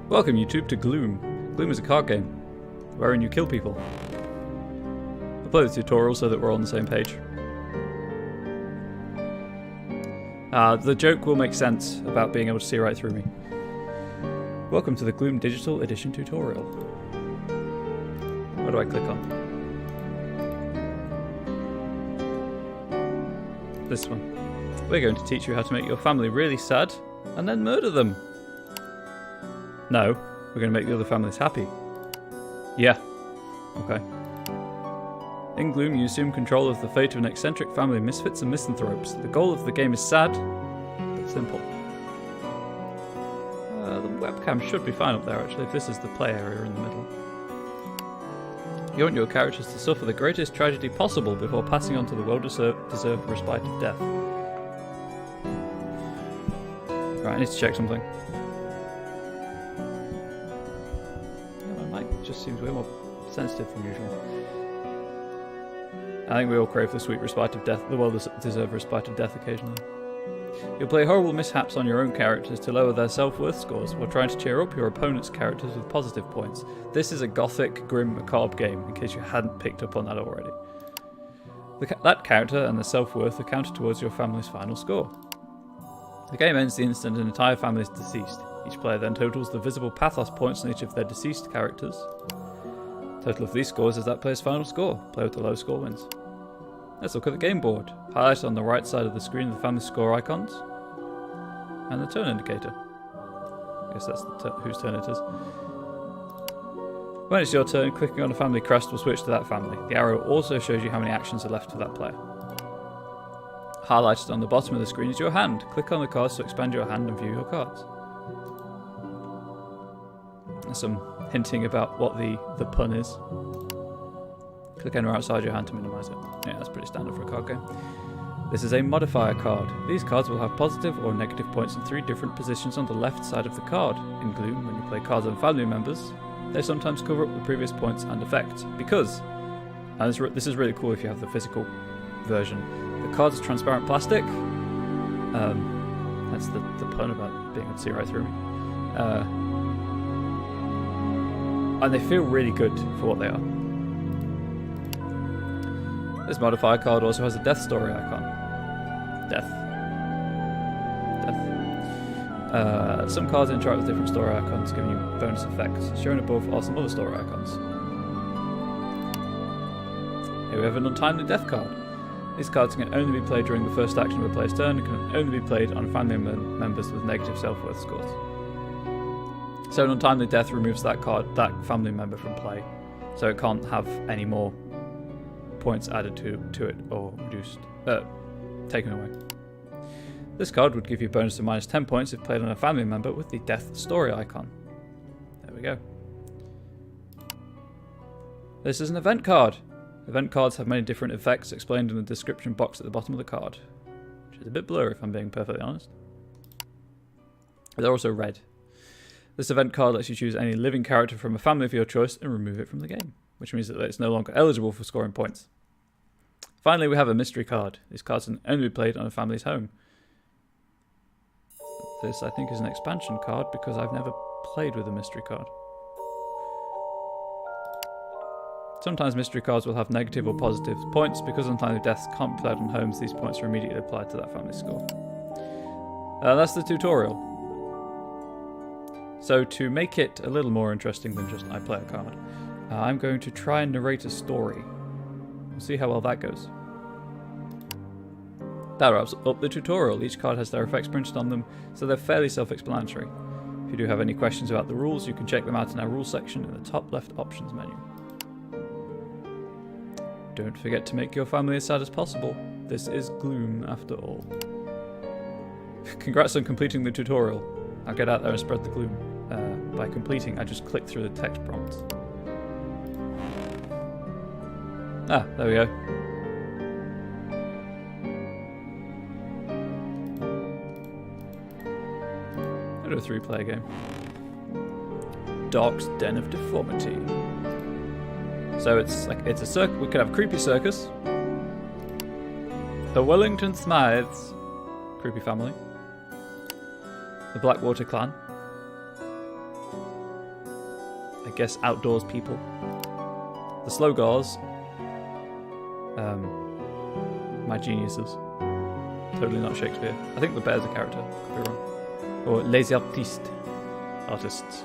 Welcome YouTube to Gloom. Gloom is a card game, wherein you kill people. I'll play the tutorial so that we're all on the same page. The joke will make sense about being able to see right through me. Welcome to the Gloom Digital Edition tutorial. What do I click on? This one. We're going to teach you how to make your family really sad and then murder them. No, we're going to make the other families happy. Yeah. Okay. In Gloom, you assume control of the fate of an eccentric family of misfits and misanthropes. The goal of the game is sad, but simple. The webcam should be fine up there, actually, if this is the play area in the middle. You want your characters to suffer the greatest tragedy possible before passing on to the well-deserved respite of death. Right, I need to check something. Just seems way more sensitive than usual. I think we all crave the sweet respite of death, the well-deserved respite of death occasionally. You'll play horrible mishaps on your own characters to lower their self-worth scores, while trying to cheer up your opponent's characters with positive points. This is a gothic, grim, macabre game, in case you hadn't picked up on that already. That character and their self-worth are counted towards your family's final score. The game ends the instant an entire family is deceased. Each player then totals the visible pathos points on each of their deceased characters. Total of these scores is that player's final score. Player with the lowest score wins. Let's look at the game board. Highlighted on the right side of the screen are the family score icons and the turn indicator. I guess that's whose turn it is. When it's your turn, clicking on a family crest will switch to that family. The arrow also shows you how many actions are left for that player. Highlighted on the bottom of the screen is your hand. Click on the cards to expand your hand and view your cards. There's some hinting about what the pun is. Click anywhere outside your hand to minimise it. Yeah, that's pretty standard for a card game. This is a modifier card. These cards will have positive or negative points in 3 different positions on the left side of the card. In Gloom, when you play cards on family members, they sometimes cover up the previous points and effects. Because, and this is really cool if you have the physical version, the cards are transparent plastic. That's the pun about being able to see right through me. And they feel really good for what they are. This modifier card also has a death story icon. Death. Some cards interact with different story icons, giving you bonus effects. Shown above are some other story icons. Here we have an untimely death card. These cards can only be played during the first action of a player's turn and can only be played on family members with negative self-worth scores. So an untimely death removes that family member from play, so it can't have any more points added to it or reduced, taken away. This card would give you a bonus of -10 points if played on a family member with the death story icon. There we go. This is an event card. Event cards have many different effects explained in the description box at the bottom of the card, which is a bit blurry if I'm being perfectly honest. They're also red. This event card lets you choose any living character from a family of your choice and remove it from the game, which means that it's no longer eligible for scoring points. Finally, we have a mystery card. These cards can only be played on a family's home. This, I think, is an expansion card because I've never played with a mystery card. Sometimes mystery cards will have negative or positive points. Because untimely deaths can't be played on homes, these points are immediately applied to that family score. That's the tutorial. So to make it a little more interesting than just I play a card, I'm going to try and narrate a story. We'll see how well that goes. That wraps up the tutorial. Each card has their effects printed on them, so they're fairly self-explanatory. If you do have any questions about the rules, you can check them out in our rules section in the top left options menu. Don't forget to make your family as sad as possible. This is Gloom after all. Congrats on completing the tutorial. I'll get out there and spread the gloom. By completing, I just click through the text prompts. Ah, there we go. Go to a 3-player game. Dark's Den of Deformity. So it's a circus. We could have a creepy circus. The Wellington Smythes, creepy family. The Blackwater clan. guess outdoors people. The Slogars, my geniuses. Totally not Shakespeare. I think the bear's a character. Could be wrong. Or les artistes. Artists.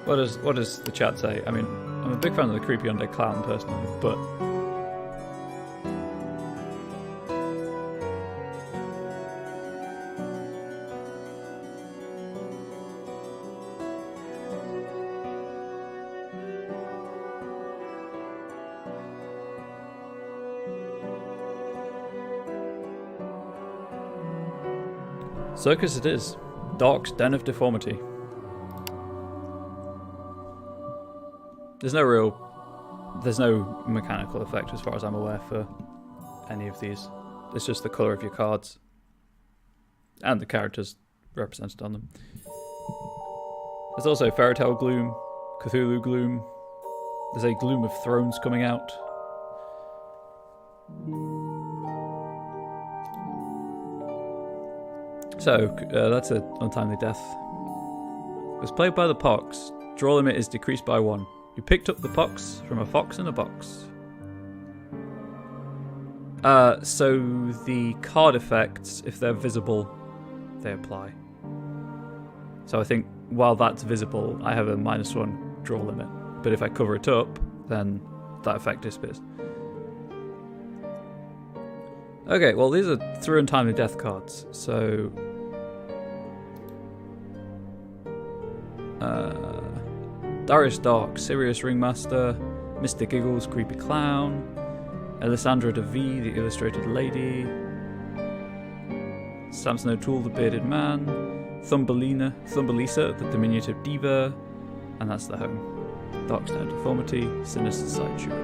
What does the chat say? I mean, I'm a big fan of the creepy undead clown personally, but circus it is. Dark's Den of Deformity. There's no mechanical effect as far as I'm aware for any of these. It's just the colour of your cards and the characters represented on them. There's also Fairy Tale Gloom, Cthulhu Gloom. There's a Gloom of Thrones coming out. So, that's an untimely death. It was played by the Pox. Draw limit is decreased by 1. You picked up the pox from a fox in a box. So the card effects, if they're visible, they apply. So I think while that's visible, I have a -1 draw limit. But if I cover it up, then that effect disappears. Okay, well these are 3 untimely death cards. So Darius Dark, Sirius Ringmaster, Mr. Giggles, Creepy Clown, Alessandra de V, the Illustrated Lady, Samson O'Toole, the Bearded Man, Thumbelisa, the Diminutive Diva, and that's the home. Dark's Den of Deformity, Sinister Sideshow.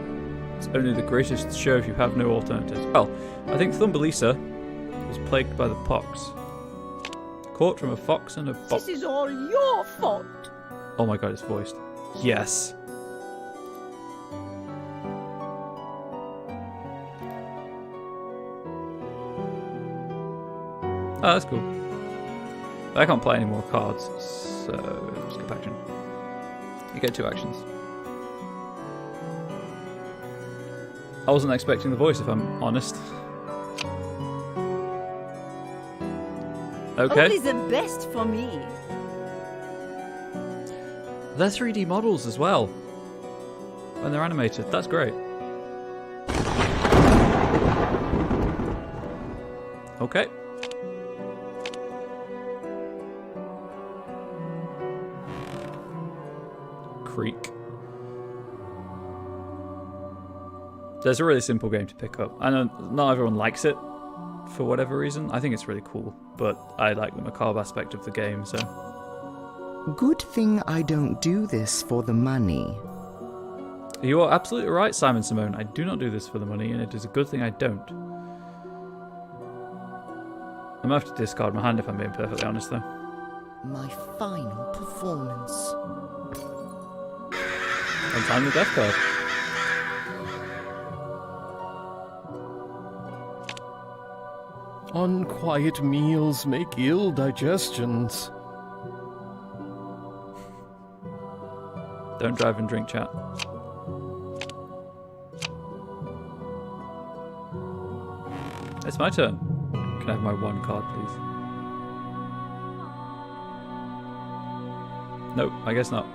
It's only the greatest show if you have no alternatives. Well, I think Thumbelisa was plagued by the pox. Caught from a fox and a box. This is all your fault. Oh my god, it's voiced. Yes. Oh, that's cool. I can't play any more cards, so skip action. You get 2 actions. I wasn't expecting the voice, if I'm honest. Okay. Only the best for me. They're 3D models as well. When they're animated. That's great. Okay. Creek. There's a really simple game to pick up. I know not everyone likes it for whatever reason. I think it's really cool, but I like the macabre aspect of the game, so... Good thing I don't do this for the money. You are absolutely right, Simon Simone. I do not do this for the money, and it is a good thing I don't. I'm going to have to discard my hand if I'm being perfectly honest, though. My final performance. Untimely death card. Unquiet meals make ill digestions. Don't drive and drink, chat. It's my turn. Can I have my 1 card, please? Nope, I guess not.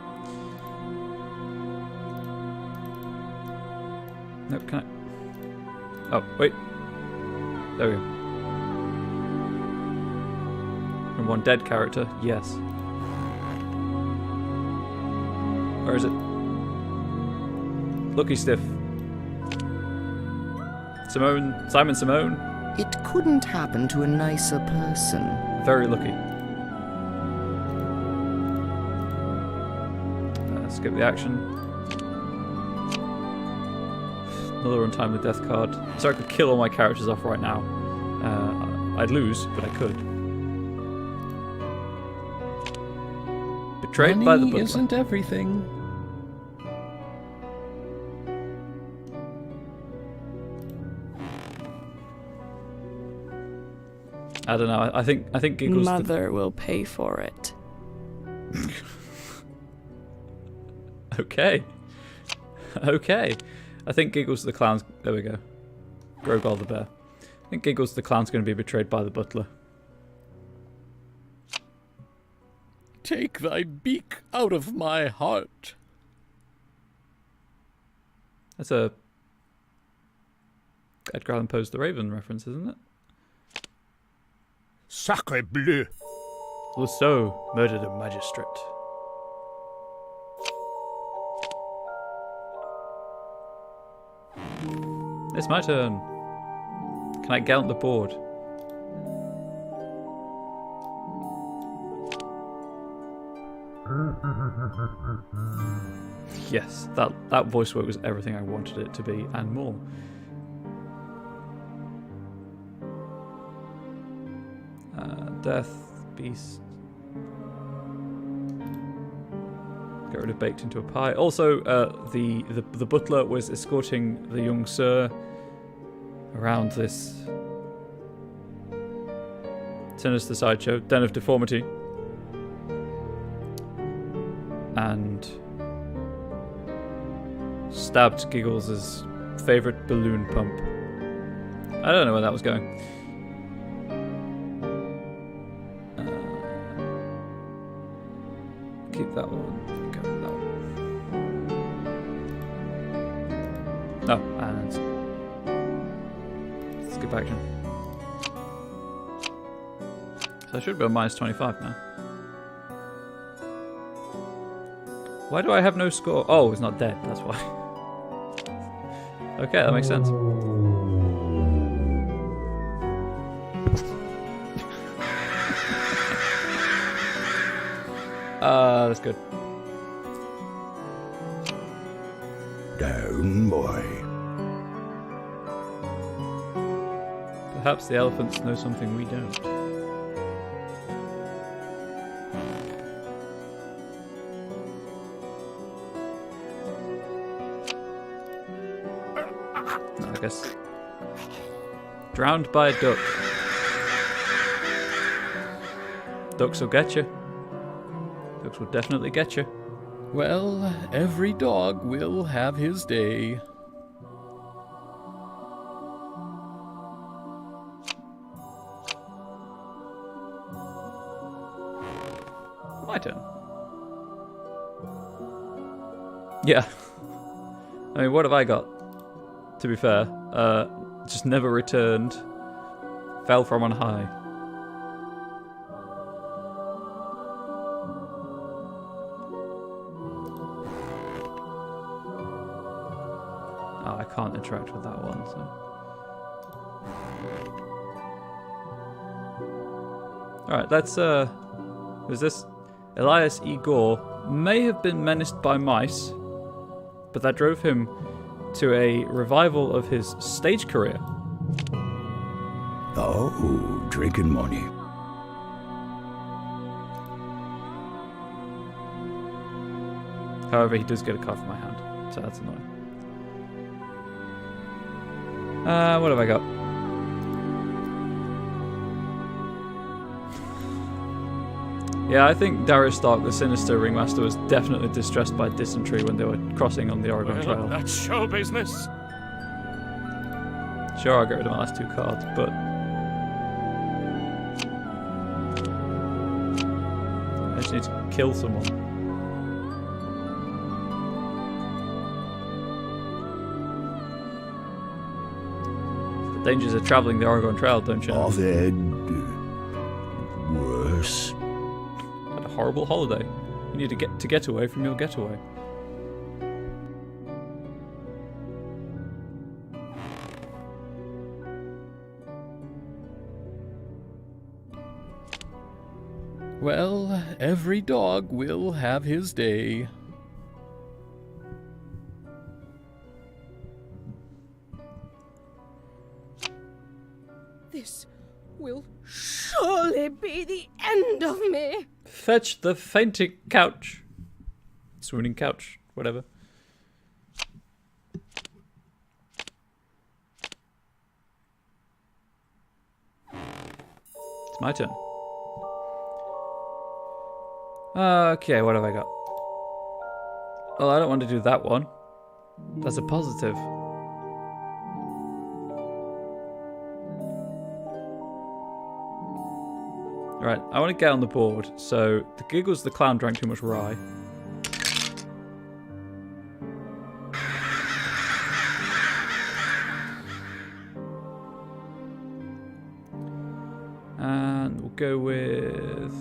Nope, can I? Oh, wait. There we go. And 1 dead character, yes. Where is it? Lucky Stiff. Simon Simone. It couldn't happen to a nicer person. Very lucky. Skip the action. Another untimely death card. So I could kill all my characters off right now. I'd lose, but I could. Betrayed by the Money butler. isn't everything. I don't know. I think Giggles. Mother will pay for it. Okay. Okay. I think Giggles the Clown's... There we go. Grogol the Bear. I think Giggles the Clown's going to be betrayed by the butler. Take thy beak out of my heart. That's a Edgar Allan Poe's The Raven reference, isn't it? Sacre bleu! Rousseau murdered a magistrate. It's my turn. Can I count the board? Yes, that voice work was everything I wanted it to be and more. Death, beast. Get rid of baked into a pie. Also, the butler was escorting the young sir around this sinister sideshow, Den of Deformity, and stabbed Giggles' favourite balloon pump. I don't know where that was going. Keep that one. Go with that one. Oh, and skip action. So I should be on minus 25 now. Why do I have no score? Oh, it's not dead, that's why. Okay, that makes sense. That's good. Down, boy. Perhaps the elephants know something we don't. No, I guess. Drowned by a duck. Ducks will get you. Ducks will definitely get you. Well, every dog will have his day. My turn. Yeah. I mean, what have I got? To be fair, just never returned. Fell from on high. Oh, I can't interact with that one, so. Alright, let's, who's this? Elias E. Gore may have been menaced by mice, but that drove him to a revival of his stage career. Oh, drinking money. However, he does get a card from my hand, so that's annoying. What have I got? Yeah, I think Darius Stark, the sinister ringmaster, was definitely distressed by dysentery when they were crossing on the Oregon Trail. That's show business. Sure, I'll get rid of my last two cards, but I just need to kill someone. The dangers of travelling the Oregon Trail, don't you know? I've had worse. Had a horrible holiday. You need to get away from your getaway. Well, every dog will have his day. This will surely be the end of me. Fetch the fainting couch. Swooning couch, whatever. It's my turn. Okay, what have I got? Well, I don't want to do that one. That's a positive. Right, I want to get on the board. So, the Giggles the Clown drank too much rye. And we'll go with...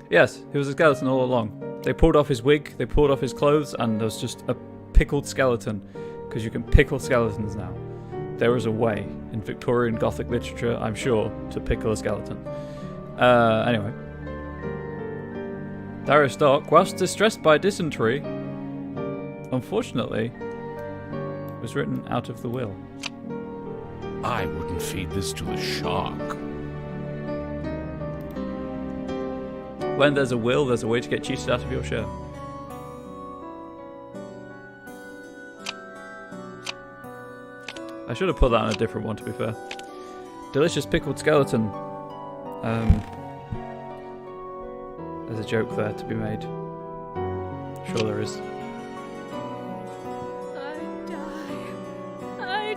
Yes, he was a skeleton all along. They pulled off his wig, they pulled off his clothes, and there was just a pickled skeleton. Because you can pickle skeletons now. There is a way in Victorian Gothic literature, I'm sure, to pickle a skeleton. Anyway. Darius Stark, whilst distressed by dysentery, unfortunately, was written out of the will. I wouldn't feed this to a shark. When there's a will, there's a way to get cheated out of your share. I should have put that on a different one, to be fair. Delicious pickled skeleton. There's a joke there to be made. Sure there is. I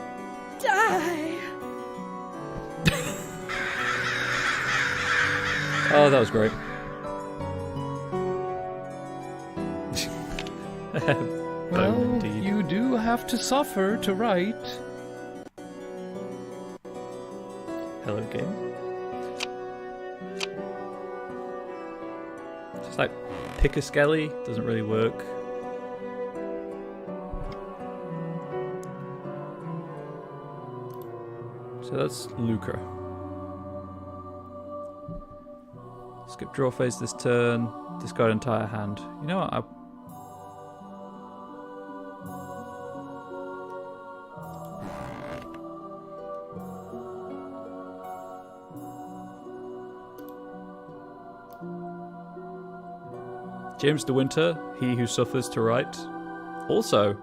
die. Oh, that was great. Well, indeed. you do have to suffer to write. Hello, game. Just like pick a skelly doesn't really work. So that's Lucre. Skip draw phase this turn. Discard entire hand. You know what? James de Winter, he who suffers to write, also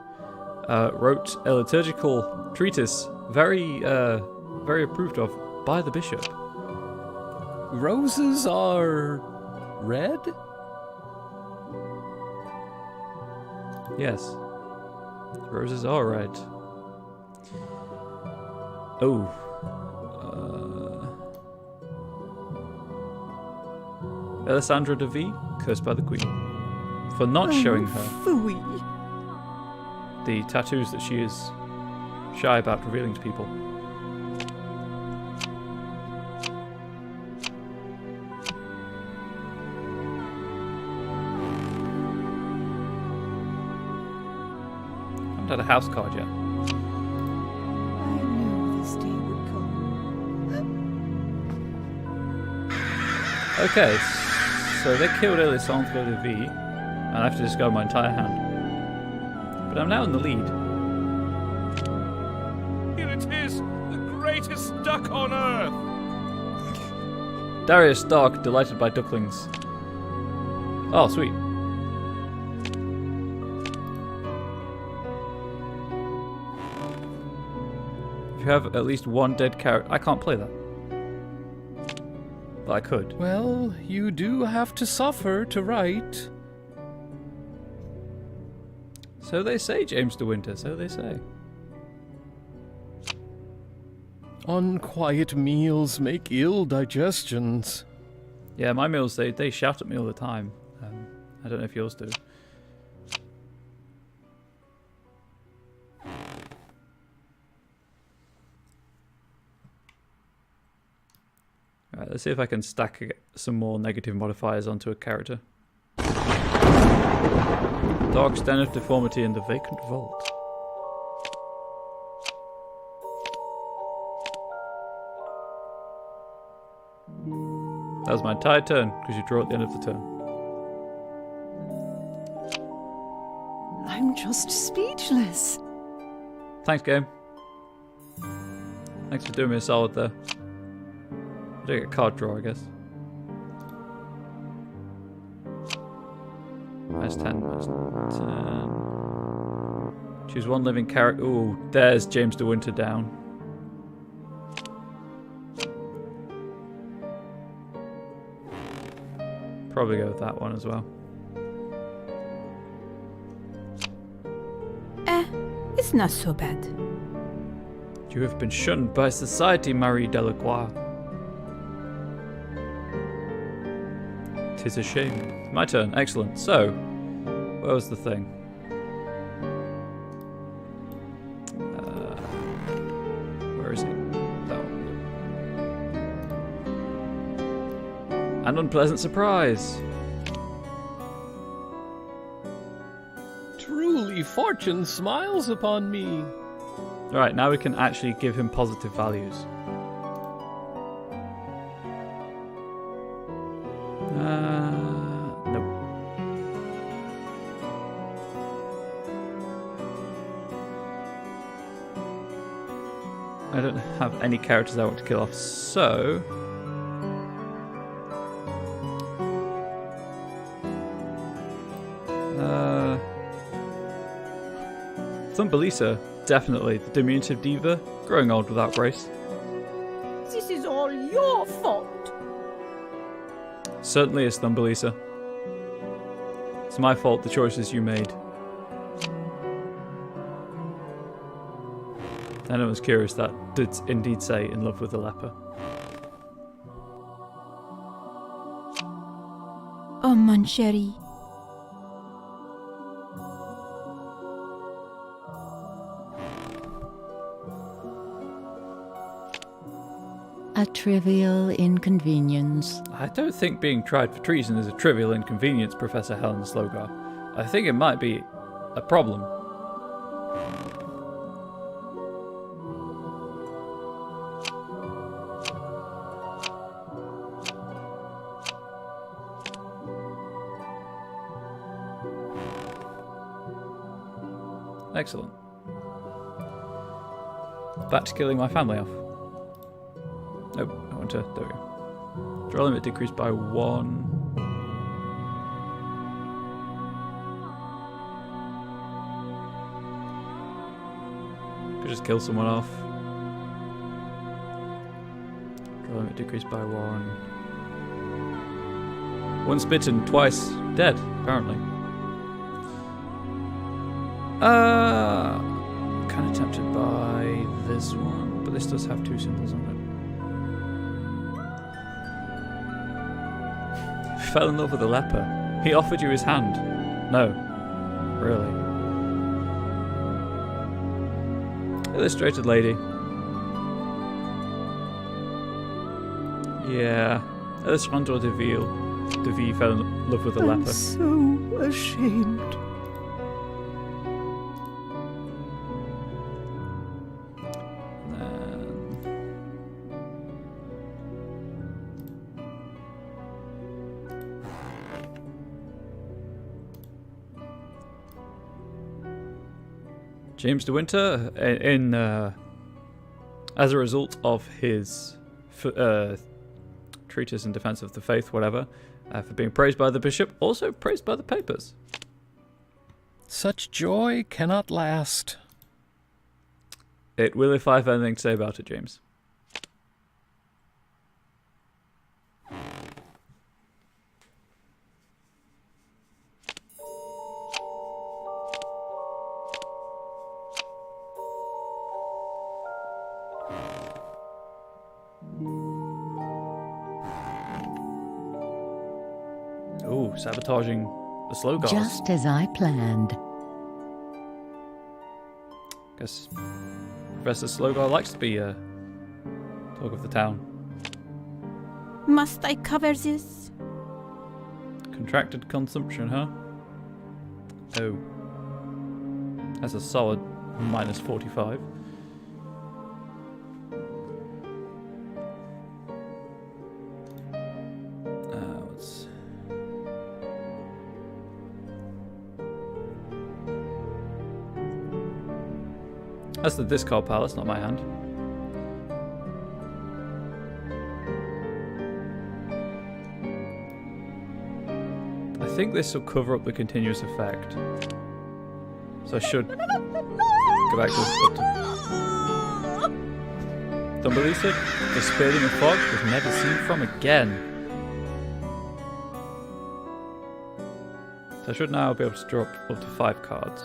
wrote a liturgical treatise, very approved of by the bishop. Roses are red? Yes, roses are red. Oh. Alessandra de V, cursed by the Queen, for not showing her Phooey. the tattoos that she is shy about revealing to people. I haven't had a house card yet. I knew this day would come. Okay, so they killed Alessandra de V, and I have to discard my entire hand. But I'm now in the lead. Here it is, the greatest duck on earth. Darius Stark, delighted by ducklings. Oh, sweet. If you have at least one dead character... I can't play that. But I could. Well, you do have to suffer to write. So they say, James de Winter, so they say. Unquiet meals make ill digestions. Yeah, my meals, they shout at me all the time. I don't know if yours do. Alright, let's see if I can stack some more negative modifiers onto a character. Dark Den of Deformity in the Vacant Vault. That was my entire turn, because you draw at the end of the turn. I'm just speechless. Thanks, game. Thanks for doing me a solid there. I'll take a card draw, I guess. Minus 10, minus 10. Choose one living character. Ooh, there's James de Winter down. Probably go with that one as well. It's not so bad. You have been shunned by society, Marie Delacroix. 'Tis a shame. My turn. Excellent. So, where was the thing? Where is it? That one. An unpleasant surprise. Truly, fortune smiles upon me. Alright, now we can actually give him positive values. Nope. I don't have any characters I want to kill off, so... Thumbelisa, definitely. The diminutive diva, growing old without grace. This is all your fault. Certainly is, Thumbelisa. It's my fault, the choices you made. Anyone was curious, that did indeed say in love with the leper. Oh, mon chéri. A trivial inconvenience. I don't think being tried for treason is a trivial inconvenience, Professor Helen Slogar. I think it might be a problem. Excellent. Back to killing my family off. Nope, I want to. There we go. Draw limit decreased by 1. Could just kill someone off. Draw limit decreased by 1. Once bitten, twice dead, apparently. Kind of tempted by this one, but this does have 2 symbols on it. Fell in love with a leper. He offered you his hand. No. Really. Illustrated lady. Yeah. Alessandro de Ville fell in love with a leper. I'm so ashamed. James de Winter, as a result of his treatise in defense of the faith, whatever, for being praised by the bishop, also praised by the papers. Such joy cannot last. It will if I have anything to say about it, James. Ooh, sabotaging the slow guards. Just as I planned. Guess Professor Slogar likes to be talk of the town. Must I cover this? Contracted consumption, huh? Oh. That's a solid minus 45. That's the discard pile, that's not my hand. I think this will cover up the continuous effect. So I should go back to Thumbelisa, the spearing of fog was never seen from again. So I should now be able to draw up to 5 cards.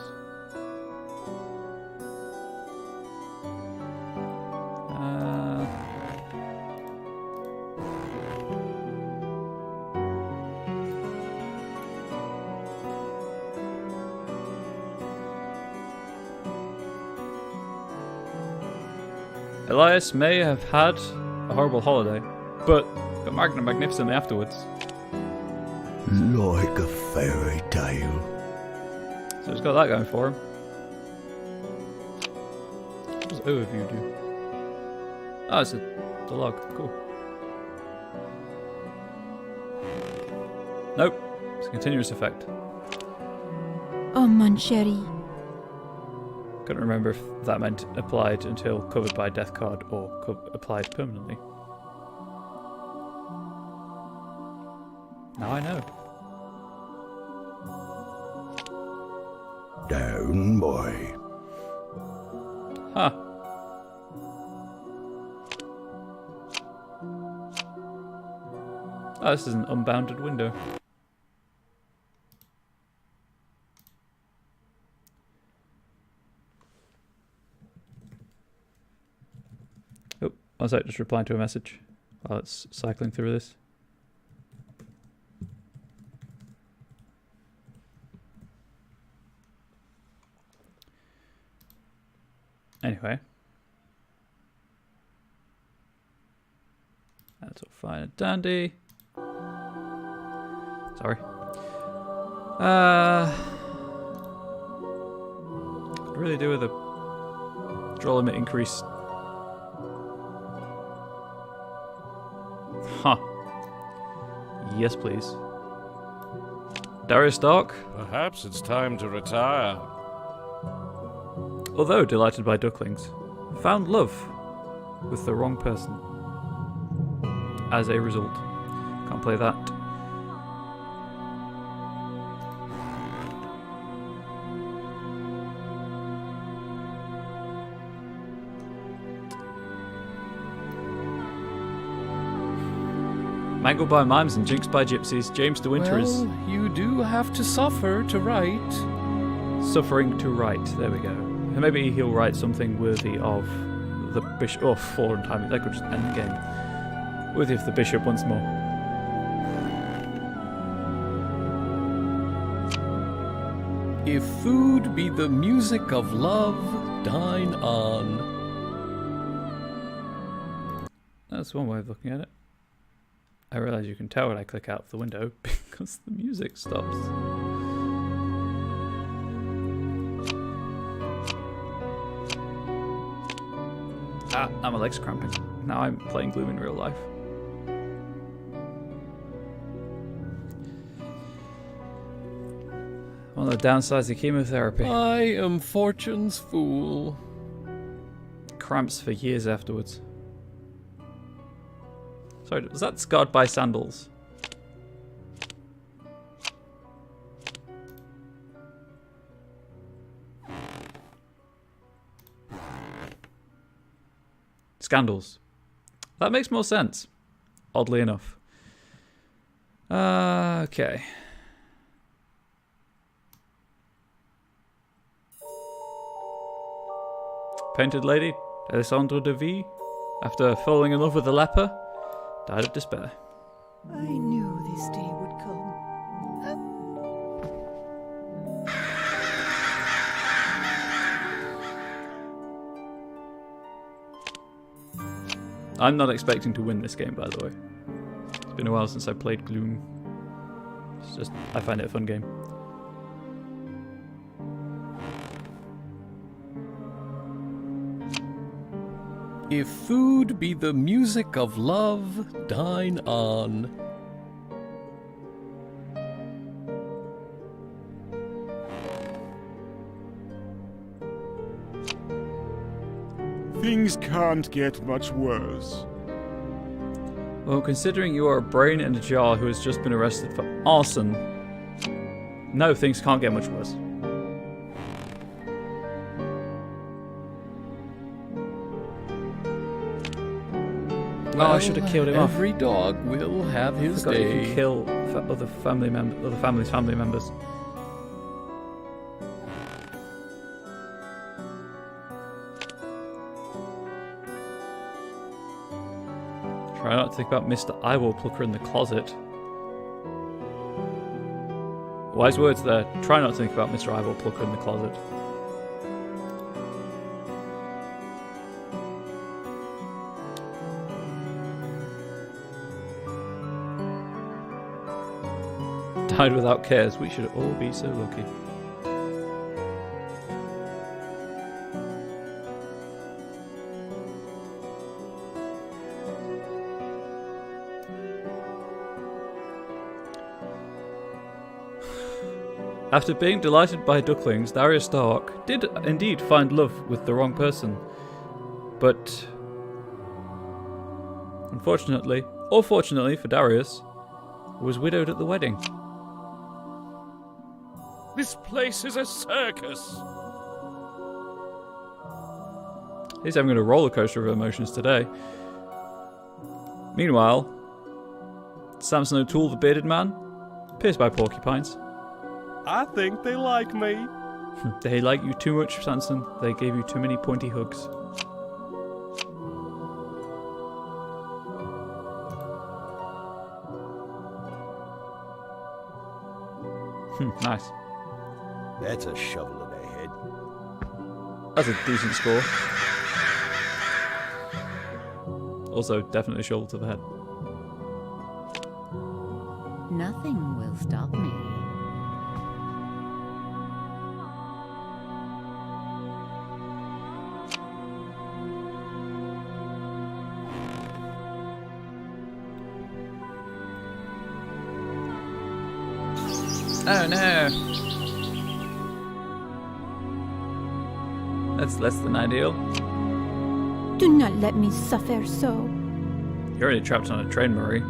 Elias may have had a horrible holiday, but got married magnificently afterwards. Like a fairy tale. So he's got that going for him. What does overview do? Oh, it's the log. Cool. Nope. It's a continuous effect. Oh, mon chéri. Couldn't remember if that meant applied until covered by death card or applied permanently. Now I know. Down, boy. Huh. Oh, this is an unbounded window. Oh, one sec, just replying to a message while it's cycling through this. Anyway. That's all fine and dandy. Sorry. Could really do with a draw limit increase. Huh. Yes, please. Darius Stark. Perhaps it's time to retire. Although delighted by ducklings, found love with the wrong person. As a result. Can't play that. Mangled by mimes and jinxed by gypsies, James de Winter is Well, you do have to suffer to write. suffering to write. There we go. And maybe he'll write something worthy of the bishop. Oh, fallen time. That could just end the game. Worthy of the bishop once more. If food be the music of love, dine on. That's one way of looking at it. I realise you can tell when I click out of the window because the music stops. Ah, now my leg's cramping. Now I'm playing Gloom in real life. One of the downsides of chemotherapy. I am fortune's fool. Cramps for years afterwards. Sorry, was that scarred by sandals? Scandals. That makes more sense. Oddly enough. Okay. Painted lady, Alessandro de V, after falling in love with a leper, died of despair. I knew this day would come. I'm not expecting to win this game, by the way. It's been a while since I played Gloom. It's just, I find it a fun game. If food be the music of love, dine on. Things can't get much worse. Well, considering you are a brain in a jar who has just been arrested for arson, no, things can't get much worse. Well, I should have killed him off. Every dog will have his I forgot you day. can kill other family members. Try not to think about Mr. Eyeball Plucker in the closet. Wise words there. Try not to think about Mr. Eyeball Plucker in the closet. Died without cares. We should all be so lucky. After being delighted by ducklings, Darius Starhawk did indeed find love with the wrong person. But unfortunately, or fortunately for Darius, was widowed at the wedding. This place is a circus. He's having a roller coaster of emotions today. Meanwhile, Samson O'Toole, the bearded man, pierced by porcupines. I think they like me. They like you too much, Samson. They gave you too many pointy hugs. Nice. That's a shovel in their head. That's a decent score. Also, definitely shoulder to the head. Nothing will stop me. Oh no! That's less than ideal. Do not let me suffer so. You're already trapped on a train, Murray.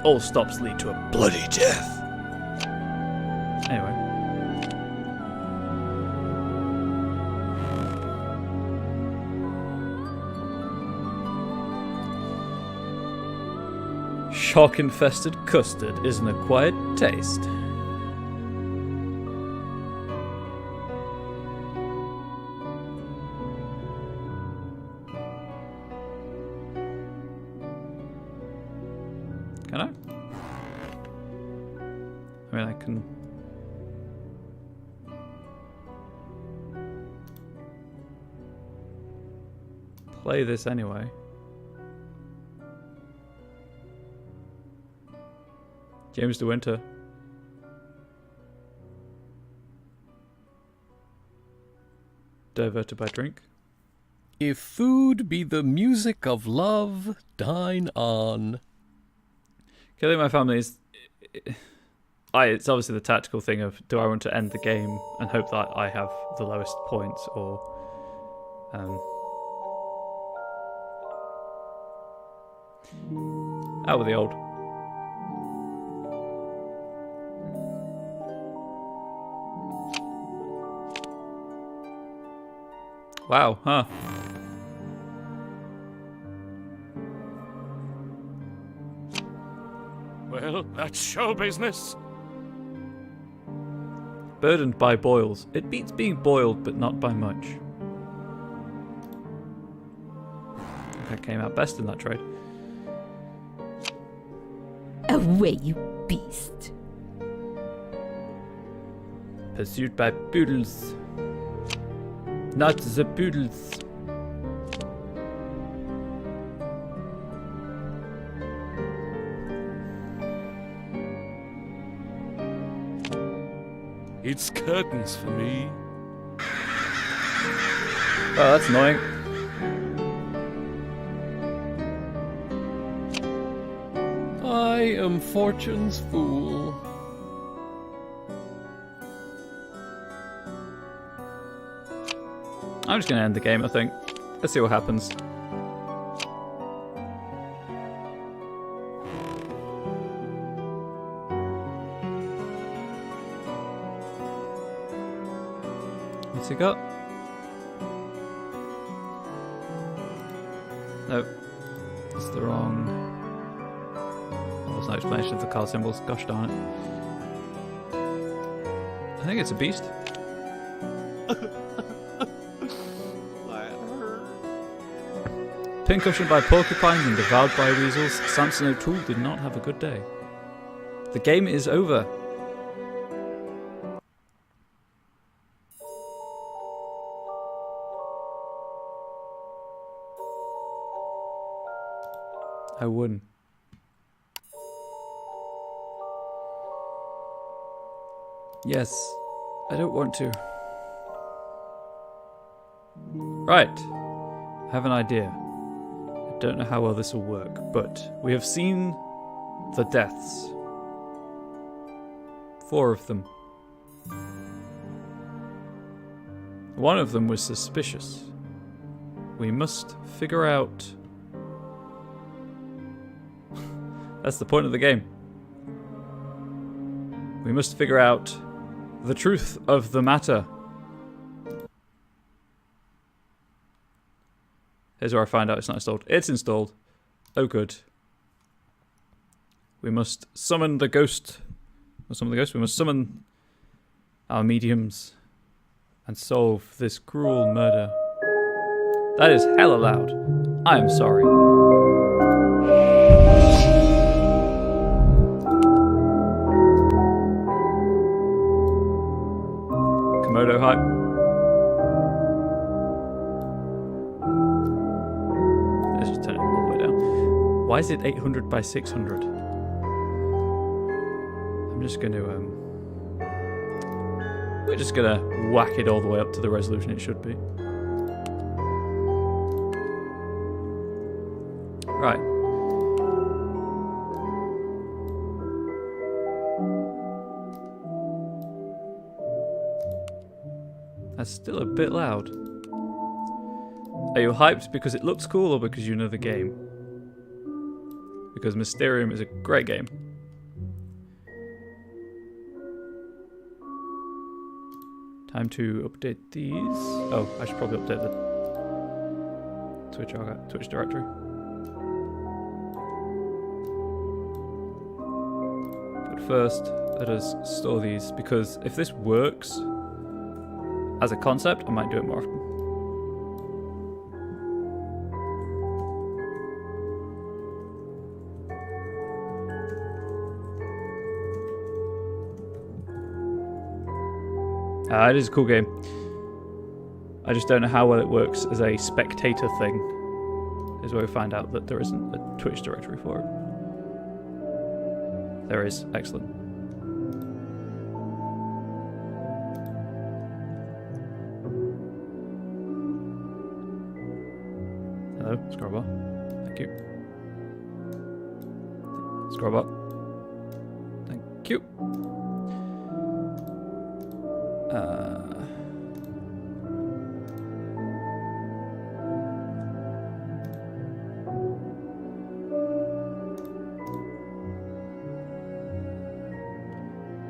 All stops lead to a bloody death. Anyway. Shark-infested custard is an acquired taste. Can I? I mean, I can... play this anyway. James de Winter. Diverted by drink. If food be the music of love, dine on. Killing my family is... it's obviously the tactical thing of, do I want to end the game and hope that I have the lowest points, or... out with the old. Wow, huh? Well, that's show business. Burdened by boils. It beats being boiled, but not by much. I think I came out best in that trade. Away, you beast. Pursued by poodles. Not the poodles. It's curtains for me. Oh, that's annoying. I am fortune's fool. I'm just going to end the game, I think. Let's see what happens. What's he got? Nope. It's the wrong... Oh, there's no explanation of the card symbols. Gosh darn it. I think it's a beast. Pincushion by porcupines and devoured by weasels, Samson O'Toole did not have a good day. The game is over. I won. Yes, I don't want to. Right, I have an idea. I don't know how well this will work, but we have seen the deaths. 4 of them. One of them was suspicious. We must figure out... That's the point of the game. We must figure out the truth of the matter. Here's where I find out it's not installed. It's installed. Oh, good. We must summon the ghost. We must summon our mediums and solve this cruel murder. That is hella loud. I am sorry. Komodo hype. Let's just turn it all the way down. Why is it 800 by 600? I'm just going to we're just going to whack it all the way up to the resolution it should be. Right. That's still a bit loud. Are you hyped because it looks cool or because you know the game? Because Mysterium is a great game. Time to update these. Oh, I should probably update the Twitch directory. But first, let us store these, because if this works as a concept, I might do it more often. It is a cool game. I just don't know how well it works as a spectator thing. Is where we find out that there isn't a Twitch directory for it. There is. Excellent. Hello, scroll bar. Thank you. Scroll bar. Thank you.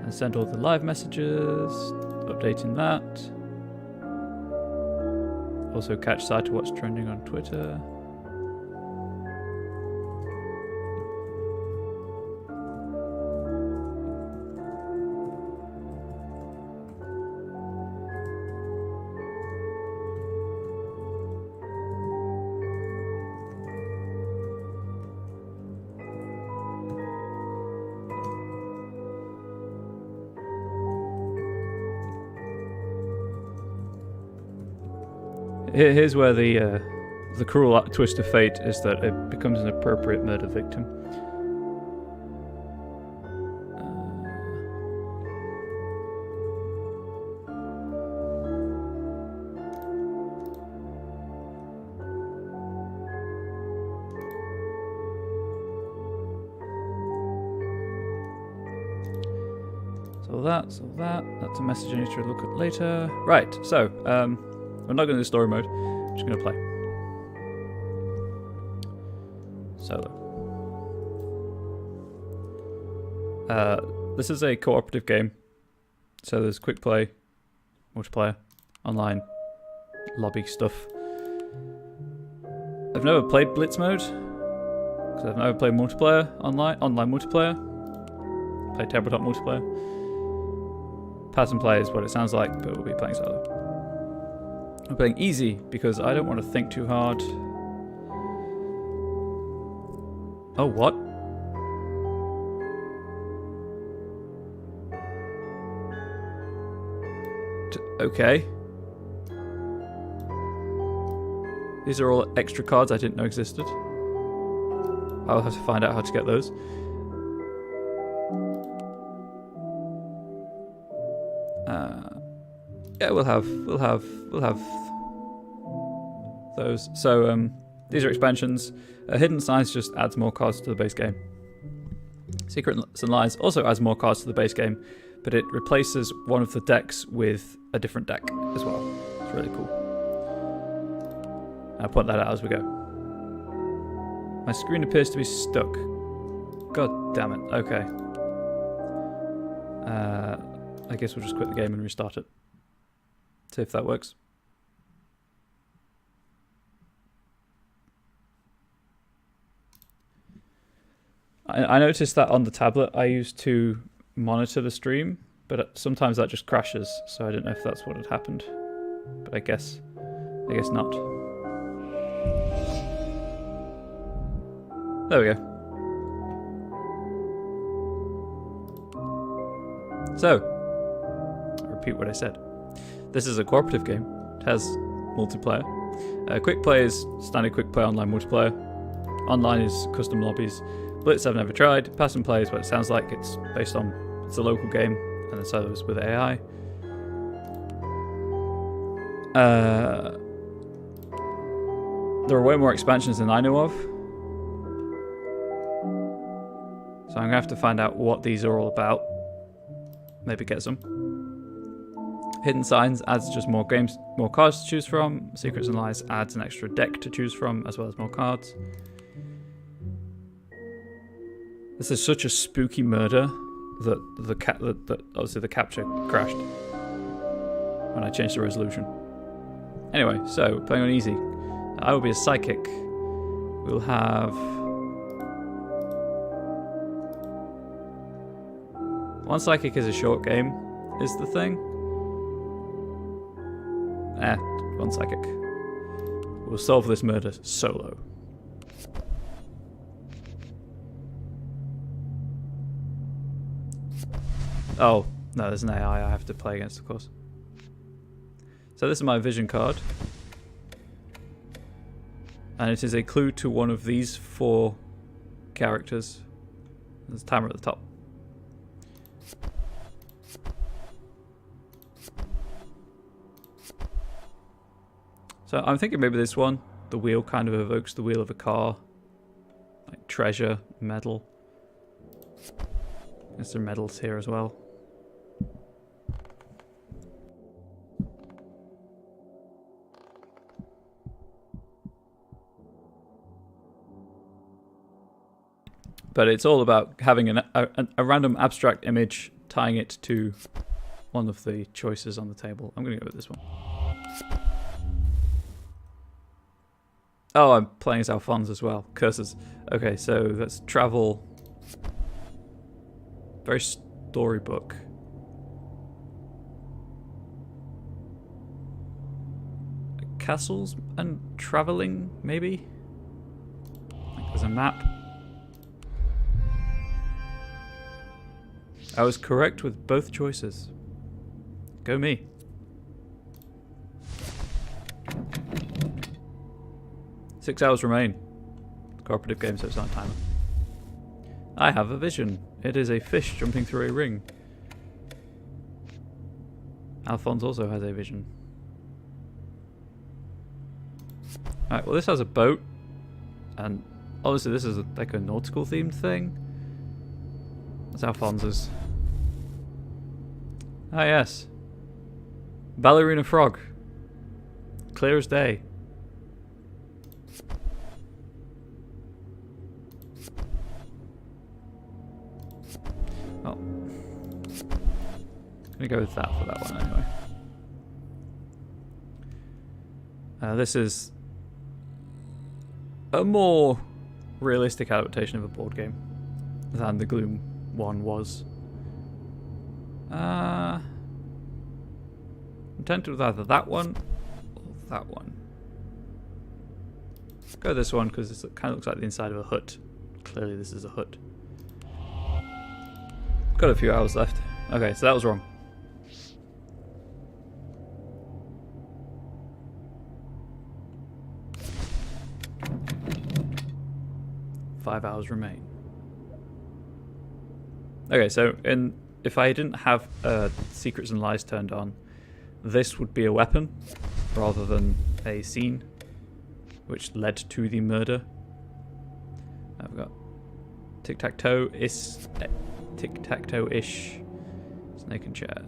And send all the live messages, updating that. Also catch sight of what's trending on Twitter. Here's where the cruel twist of fate is that it becomes an appropriate murder victim. So that. That's a message I need to look at later. Right, so, we're not going to do story mode. I'm just going to play. Solo. This is a cooperative game. So there's quick play, multiplayer, online, lobby stuff. I've never played Blitz mode, because I've never played multiplayer, online multiplayer. Play tabletop multiplayer. Pass and play is what it sounds like, but we'll be playing solo. I'm playing easy because I don't want to think too hard. Oh, what? Okay. These are all extra cards I didn't know existed. I'll have to find out how to get those. Yeah, we'll have those. So these are expansions. Hidden Signs just adds more cards to the base game. Secrets and Lies also adds more cards to the base game, but it replaces one of the decks with a different deck as well. It's really cool. I'll point that out as we go. My screen appears to be stuck. God damn it. Okay. I guess we'll just quit the game and restart it. See if that works. I noticed that on the tablet I used to monitor the stream, but sometimes that just crashes, so I didn't know if that's what had happened. But I guess not. There we go. So, I'll repeat what I said. This is a cooperative game. It has multiplayer. Quick play is standard quick play online multiplayer. Online is custom lobbies. Blitz I've never tried. Pass and play is what it sounds like. It's based on, it's a local game, and then solos with AI. There are way more expansions than I know of. So I'm going to have to find out what these are all about. Maybe get some. Hidden Signs adds just more games, more cards to choose from. Secrets and Lies adds an extra deck to choose from, as well as more cards. This is such a spooky murder that obviously the capture crashed when I changed the resolution. Anyway, so playing on easy. I will be a psychic. We'll have one psychic is a short game, is the thing. One psychic. We'll solve this murder solo. Oh, no, there's an AI I have to play against, of course. So this is my vision card. And it is a clue to one of these 4 characters. There's a timer at the top. So I'm thinking maybe this one. The wheel kind of evokes the wheel of a car. Like treasure, medal. There's some medals here as well. But it's all about having a random abstract image, tying it to one of the choices on the table. I'm going to go with this one. Oh, I'm playing as Alphonse as well. Curses. Okay, so let's travel. Very storybook. Castles and traveling, maybe? Like there's a map. I was correct with both choices. Go me. Six hours remain. Cooperative game, so it's not a timer. I have a vision. It is a fish jumping through a ring. Alphonse also has a vision. Alright, well this has a boat. And obviously this is like a nautical themed thing. That's Alphonse's. Ah yes. Ballerina frog. Clear as day. Oh. I'm gonna go with that for that one anyway. This is a more realistic adaptation of a board game than the Gloom one was. I'm tempted with either that one or that one. Let's go this one because it kind of looks like the inside of a hut. Clearly this is a hut. Got a few hours left. Okay, so that was wrong. Five hours remain. Okay, so if I didn't have secrets and lies turned on, this would be a weapon rather than a scene, which led to the murder. I've got tic-tac-toe-ish, snake and chair,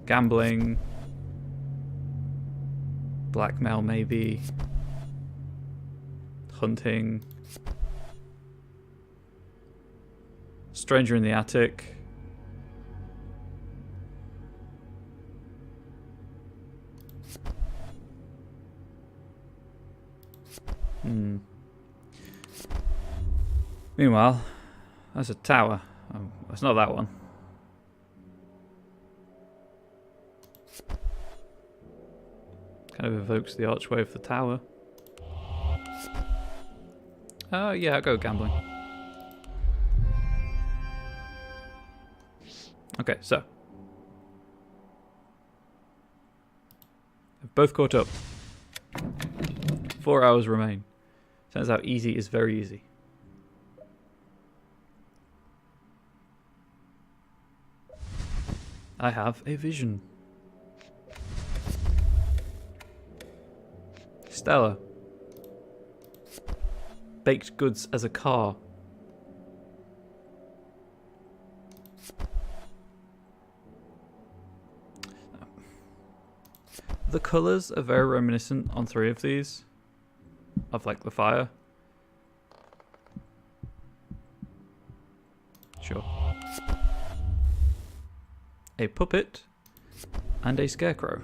gambling, blackmail maybe, hunting, stranger in the attic, Meanwhile, that's a tower. Oh, it's not that one. Kind of evokes the archway of the tower. Oh, yeah, I'll go gambling. Okay, so. They've both caught up. 4 hours remain. Turns out easy is very easy. I have a vision. Stella. Baked goods as a car. The colours are very reminiscent on 3 of these. Of like the fire. Sure. A puppet and a scarecrow.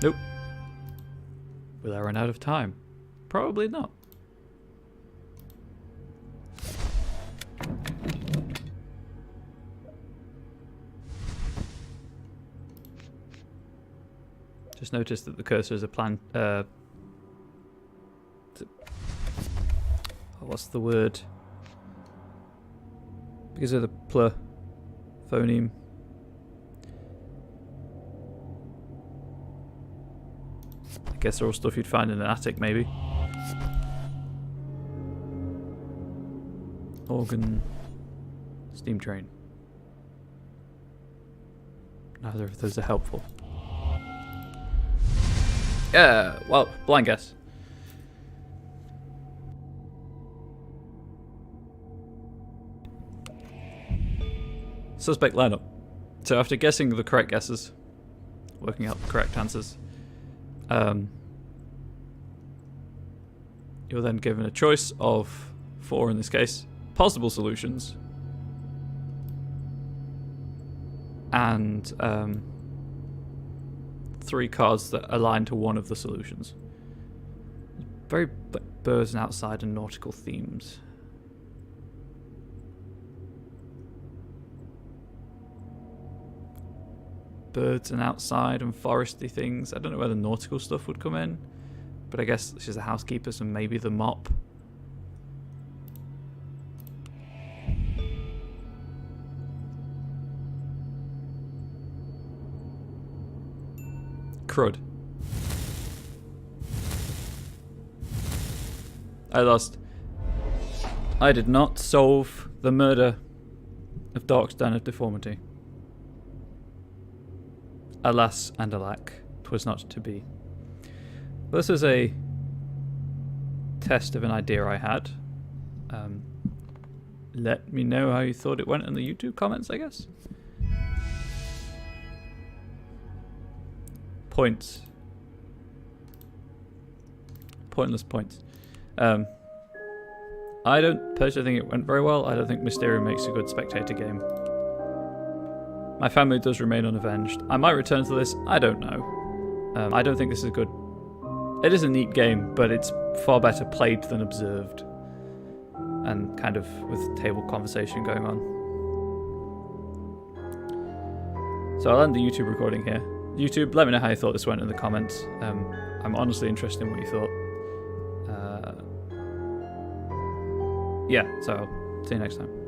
Nope. Will I run out of time? Probably not. Just noticed that the cursor is a what's the word? Because of the pl phoneme. I guess they're all stuff you'd find in an attic, maybe. Organ. Steam train. Neither of those are helpful. Yeah, well, blind guess. Suspect lineup. So after guessing the correct guesses, working out the correct answers, you're then given a choice of 4 in this case, possible solutions, and 3 cards that align to one of the solutions. Very birds and outside and nautical themes. Birds and outside and foresty things. I don't know where the nautical stuff would come in, but I guess she's a housekeeper, so maybe the mop. Crud. I lost. I did not solve the murder of Dark's Den of Deformity. Alas and alack, 'twas not to be. This is a test of an idea I had. Let me know how you thought it went in the YouTube comments, I guess. Points. Pointless points. I don't personally think it went very well. I don't think Mysterium makes a good spectator game. My family does remain unavenged. I might return to this. I don't know. I don't think this is good. It is a neat game, but it's far better played than observed. And kind of with table conversation going on. So I'll end the YouTube recording here. YouTube, let me know how you thought this went in the comments. I'm honestly interested in what you thought. Yeah, so see you next time.